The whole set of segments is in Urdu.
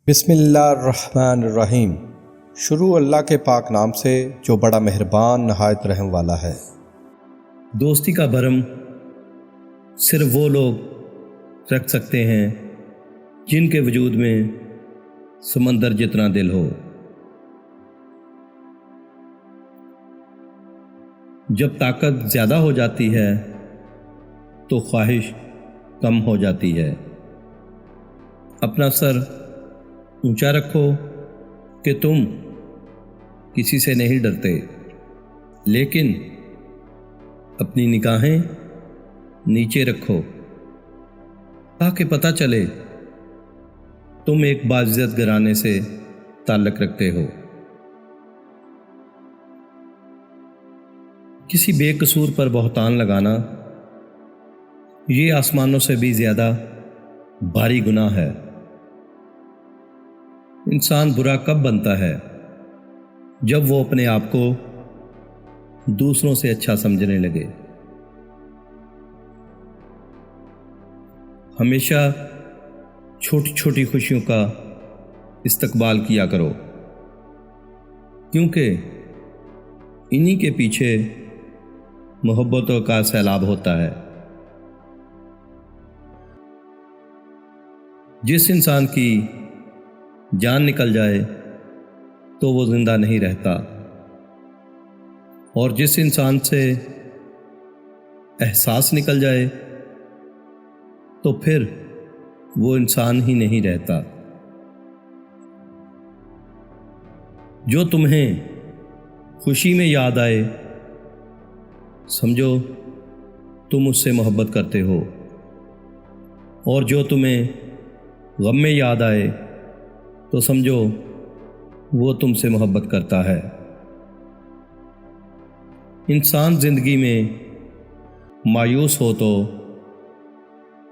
بسم اللہ الرحمن الرحیم۔ شروع اللہ کے پاک نام سے جو بڑا مہربان نہایت رحم والا ہے۔ دوستی کا بھرم صرف وہ لوگ رکھ سکتے ہیں جن کے وجود میں سمندر جتنا دل ہو۔ جب طاقت زیادہ ہو جاتی ہے تو خواہش کم ہو جاتی ہے۔ اپنا سر اونچا رکھو کہ تم کسی سے نہیں ڈرتے، لیکن اپنی نگاہیں نیچے رکھو تاکہ پتہ چلے تم ایک باعزت گھرانے سے تعلق رکھتے ہو۔ کسی بے قصور پر بہتان لگانا یہ آسمانوں سے بھی زیادہ بھاری گناہ ہے۔ انسان برا کب بنتا ہے؟ جب وہ اپنے آپ کو دوسروں سے اچھا سمجھنے لگے۔ ہمیشہ چھوٹی چھوٹی خوشیوں کا استقبال کیا کرو، کیونکہ انہی کے پیچھے محبتوں کا سیلاب ہوتا ہے۔ جس انسان کی جان نکل جائے تو وہ زندہ نہیں رہتا، اور جس انسان سے احساس نکل جائے تو پھر وہ انسان ہی نہیں رہتا۔ جو تمہیں خوشی میں یاد آئے سمجھو تم اس سے محبت کرتے ہو، اور جو تمہیں غم میں یاد آئے تو سمجھو وہ تم سے محبت کرتا ہے۔ انسان زندگی میں مایوس ہو تو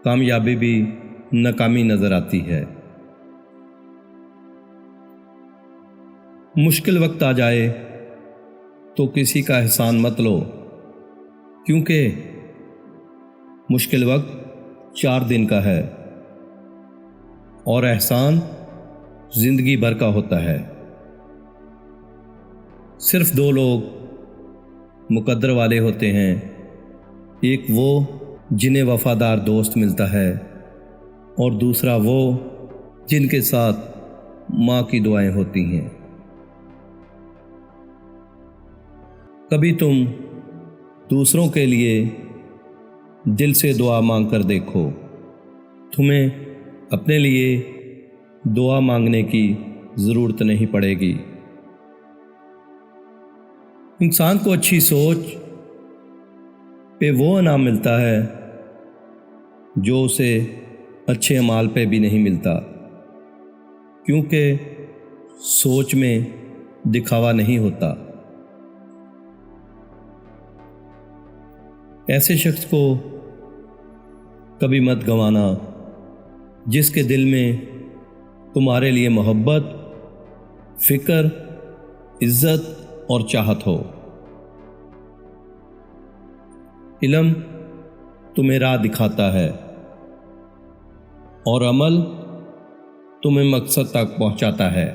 کامیابی بھی ناکامی نظر آتی ہے۔ مشکل وقت آ جائے تو کسی کا احسان مت لو، کیونکہ مشکل وقت 4 دن کا ہے اور احسان زندگی بھر کا ہوتا ہے۔ صرف 2 لوگ مقدر والے ہوتے ہیں، ایک وہ جنہیں وفادار دوست ملتا ہے، اور دوسرا وہ جن کے ساتھ ماں کی دعائیں ہوتی ہیں۔ کبھی تم دوسروں کے لیے دل سے دعا مانگ کر دیکھو، تمہیں اپنے لیے دعا مانگنے کی ضرورت نہیں پڑے گی۔ انسان کو اچھی سوچ پہ وہ انعام ملتا ہے جو اسے اچھے اعمال پہ بھی نہیں ملتا، کیونکہ سوچ میں دکھاوا نہیں ہوتا۔ ایسے شخص کو کبھی مت گنوانا جس کے دل میں تمہارے لیے محبت، فکر، عزت اور چاہت ہو۔ علم تمہیں راہ دکھاتا ہے، اور عمل تمہیں مقصد تک پہنچاتا ہے۔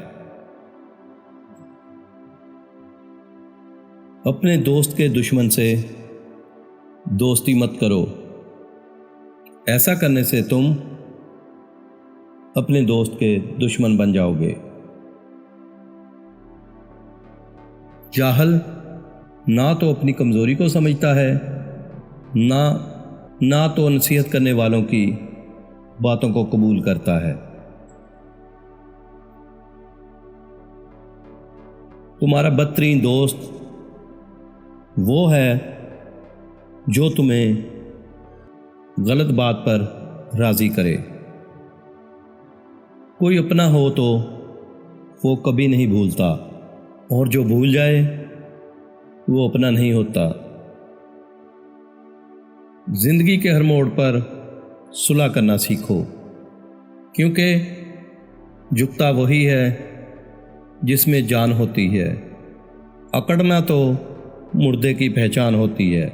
اپنے دوست کے دشمن سے دوستی مت کرو، ایسا کرنے سے تم اپنے دوست کے دشمن بن جاؤ گے۔ جاہل نہ تو اپنی کمزوری کو سمجھتا ہے، نہ تو نصیحت کرنے والوں کی باتوں کو قبول کرتا ہے۔ تمہارا بدترین دوست وہ ہے جو تمہیں غلط بات پر راضی کرے۔ کوئی اپنا ہو تو وہ کبھی نہیں بھولتا، اور جو بھول جائے وہ اپنا نہیں ہوتا۔ زندگی کے ہر موڑ پر صلح کرنا سیکھو، کیونکہ جھکتا وہی ہے جس میں جان ہوتی ہے، اکڑنا تو مردے کی پہچان ہوتی ہے۔